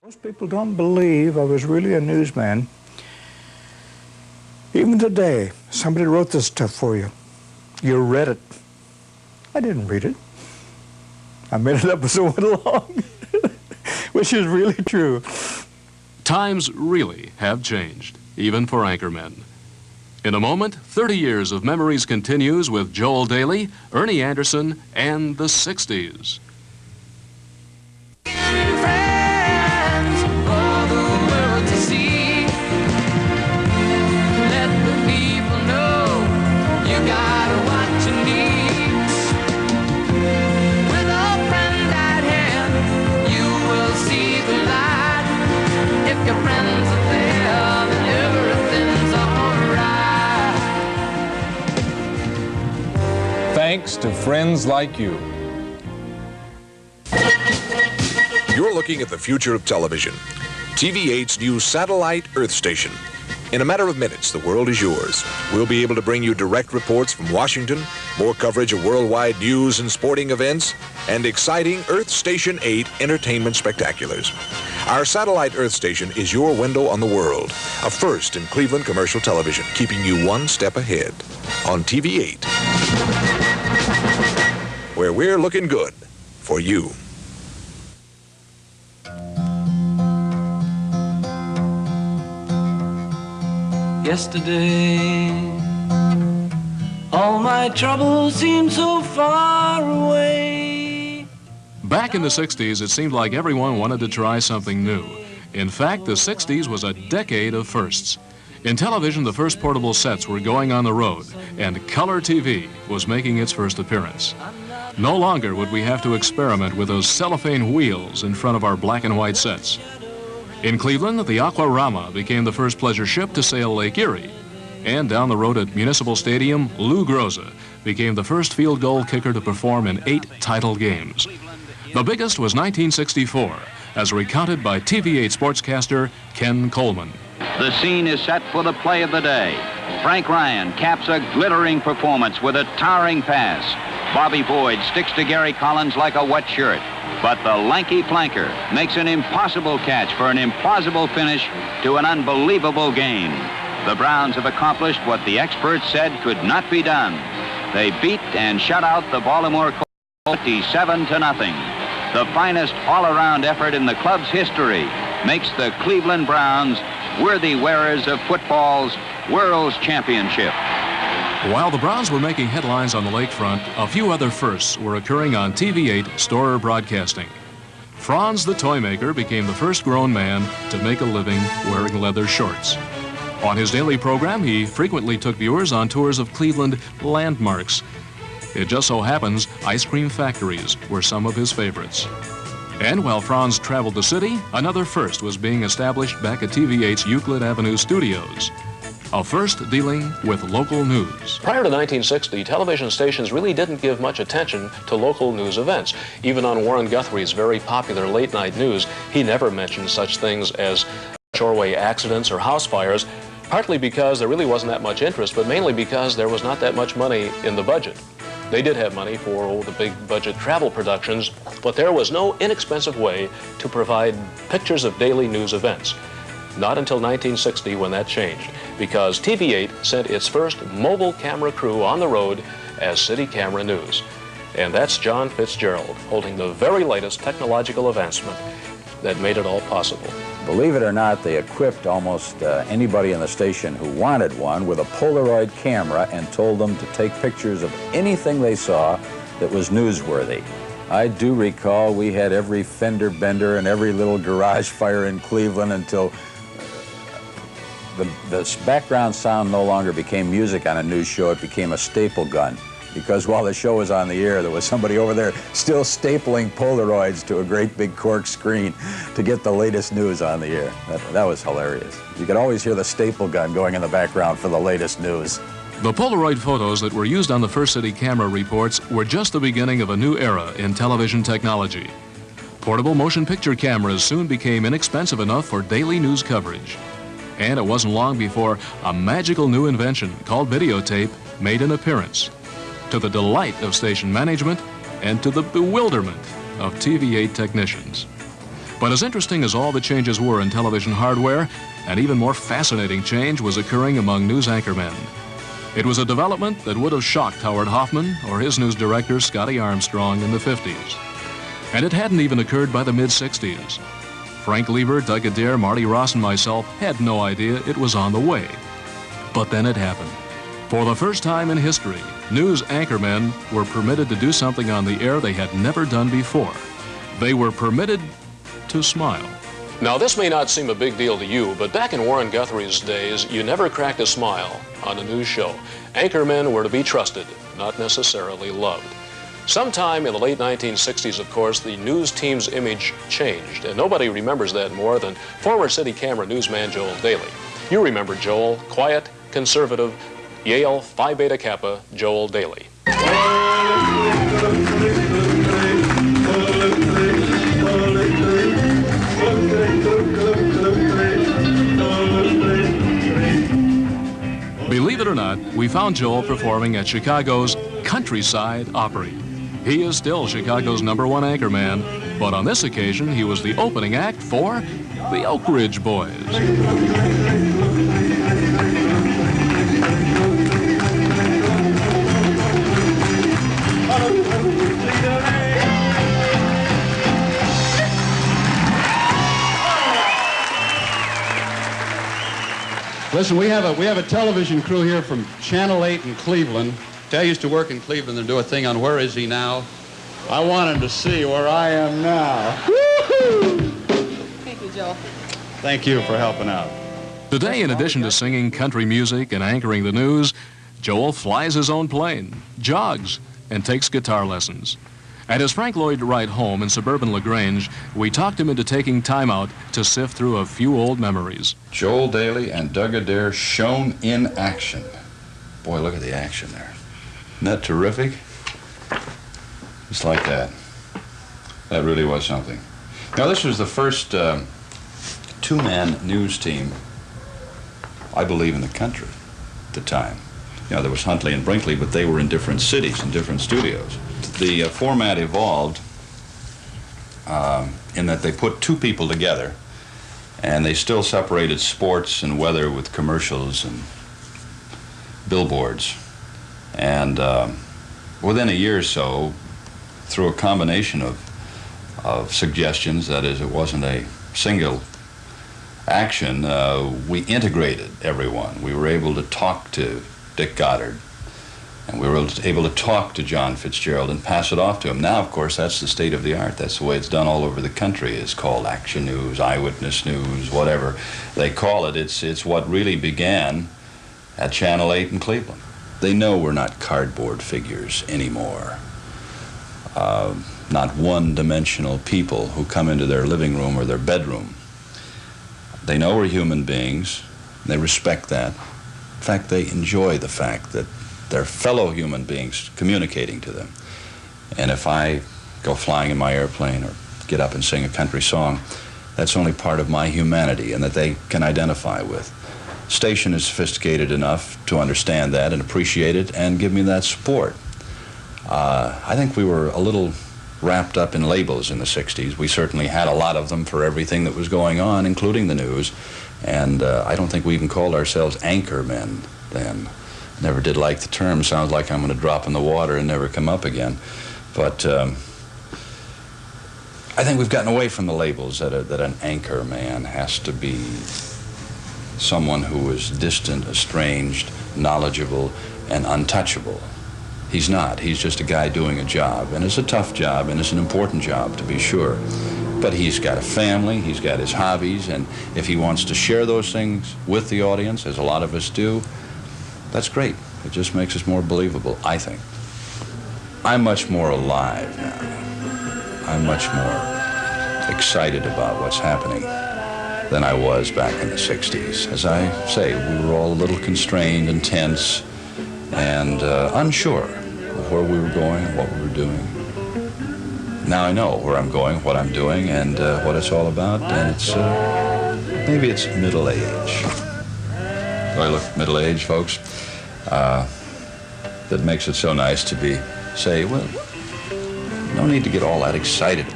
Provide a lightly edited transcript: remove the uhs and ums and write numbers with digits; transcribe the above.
Most people don't believe I was really a newsman. Even today, somebody wrote this stuff for you. You read it. I didn't read it. I made it up as it went along, which is really true. Times really have changed, even for anchormen. In a moment, 30 years of memories continues with Joel Daly, Ernie Anderson, and the 60s. Thanks to friends like you. You're looking at the future of television. TV8's new satellite Earth station. In a matter of minutes, the world is yours. We'll be able to bring you direct reports from Washington, more coverage of worldwide news and sporting events, and exciting Earth Station 8 entertainment spectaculars. Our satellite Earth station is your window on the world, a first in Cleveland commercial television, keeping you one step ahead on TV8, where we're looking good for you. Yesterday, all my troubles seemed so far away. Back in the 60s, it seemed like everyone wanted to try something new. In fact, the 60s was a decade of firsts. In television, the first portable sets were going on the road, and color TV was making its first appearance. No longer would we have to experiment with those cellophane wheels in front of our black and white sets. In Cleveland, the Aquarama became the first pleasure ship to sail Lake Erie. And down the road at Municipal Stadium, Lou Groza became the first field goal kicker to perform in 8 title games. The biggest was 1964, as recounted by TV8 sportscaster Ken Coleman. The scene is set for the play of the day. Frank Ryan caps a glittering performance with a towering pass. Bobby Boyd sticks to Gary Collins like a wet shirt. But the lanky flanker makes an impossible catch for an implausible finish to an unbelievable gain. The Browns have accomplished what the experts said could not be done. They beat and shut out the Baltimore Colts 57-0. The finest all-around effort in the club's history makes the Cleveland Browns worthy wearers of football's World's Championship. While the Browns were making headlines on the lakefront, a few other firsts were occurring on TV8 Storer Broadcasting. Franz the Toymaker became the first grown man to make a living wearing leather shorts. On his daily program, he frequently took viewers on tours of Cleveland landmarks. It just so happens ice cream factories were some of his favorites. And while Franz traveled the city, another first was being established back at TV8's Euclid Avenue studios. A first dealing with local news. Prior to 1960, television stations really didn't give much attention to local news events. Even on Warren Guthrie's very popular late-night news, he never mentioned such things as shoreway accidents or house fires, partly because there really wasn't that much interest, but mainly because there was not that much money in the budget. They did have money for the big budget travel productions, but there was no inexpensive way to provide pictures of daily news events. Not until 1960 when that changed, because TV8 sent its first mobile camera crew on the road as City Camera News. And that's John Fitzgerald, holding the very latest technological advancement that made it all possible. Believe it or not, they equipped almost anybody in the station who wanted one with a Polaroid camera and told them to take pictures of anything they saw that was newsworthy. I do recall we had every fender bender and every little garage fire in Cleveland until the background sound no longer became music on a news show, it became a staple gun. Because while the show was on the air, there was somebody over there still stapling Polaroids to a great big cork screen to get the latest news on the air. That was hilarious. You could always hear the staple gun going in the background for the latest news. The Polaroid photos that were used on the first City Camera reports were just the beginning of a new era in television technology. Portable motion picture cameras soon became inexpensive enough for daily news coverage. And it wasn't long before a magical new invention called videotape made an appearance, to the delight of station management and to the bewilderment of TV8 technicians. But as interesting as all the changes were in television hardware, an even more fascinating change was occurring among news anchormen. It was a development that would have shocked Howard Hoffman or his news director, Scotty Armstrong, in the 50s. And it hadn't even occurred by the mid-60s. Frank Lever, Doug Adair, Marty Ross, and myself had no idea it was on the way. But then it happened. For the first time in history, news anchormen were permitted to do something on the air they had never done before. They were permitted to smile. Now, this may not seem a big deal to you, but back in Warren Guthrie's days, you never cracked a smile on a news show. Anchormen were to be trusted, not necessarily loved. Sometime in the late 1960s, of course, the news team's image changed, and nobody remembers that more than former city camera newsman Joel Daly. You remember Joel, quiet, conservative, Yale Phi Beta Kappa Joel Daly. Believe it or not, we found Joel performing at Chicago's Countryside Opry. He is still Chicago's #1 anchorman, but on this occasion, he was the opening act for the Oak Ridge Boys. Listen, we have a television crew here from Channel 8 in Cleveland. I used to work in Cleveland and do a thing on Where Is He Now? I wanted to see where I am now. Woo-hoo! Thank you, Joel. Thank you for helping out. Today, in addition to singing country music and anchoring the news, Joel flies his own plane, jogs, and takes guitar lessons. At his Frank Lloyd Wright home in suburban LaGrange, we talked him into taking time out to sift through a few old memories. Joel Daly and Doug Adair shown in action. Boy, look at the action there. Isn't that terrific? Just like that. That really was something. Now, this was the first two-man news team, I believe, in the country at the time. You know, there was Huntley and Brinkley, but they were in different cities and different studios. The format evolved in that they put two people together, and they still separated sports and weather with commercials and billboards. And within a year or so, through a combination of suggestions, that is, it wasn't a single action, we integrated everyone. We were able to talk to Dick Goddard, and we were able to talk to John Fitzgerald and pass it off to him. Now, of course, that's the state of the art. That's the way it's done all over the country. It's called action news, eyewitness news, whatever they call it. It's what really began at Channel 8 in Cleveland. They know we're not cardboard figures anymore. Not one-dimensional people who come into their living room or their bedroom. They know we're human beings. And they respect that. In fact, they enjoy the fact that they're fellow human beings communicating to them. And if I go flying in my airplane or get up and sing a country song, that's only part of my humanity and that they can identify with. Station is sophisticated enough to understand that and appreciate it and give me that support. I think we were a little wrapped up in labels in the 60s. We certainly had a lot of them for everything that was going on, including the news. And I don't think we even called ourselves anchor men then. Never did like the term. Sounds like I'm going to drop in the water and never come up again. But I think we've gotten away from the labels that an anchor man has to be someone who is distant, estranged, knowledgeable, and untouchable. He's not. He's just a guy doing a job, and it's a tough job, and it's an important job, to be sure. But he's got a family, he's got his hobbies, and if he wants to share those things with the audience, as a lot of us do, that's great. It just makes us more believable, I think. I'm much more alive now. I'm much more excited about what's happening than I was back in the 60s. As I say, we were all a little constrained and tense and unsure of where we were going and what we were doing. Now I know where I'm going, what I'm doing, and what it's all about, and it's, maybe it's middle age. Do I look middle age, folks? That makes it so nice to say, well, no need to get all that excited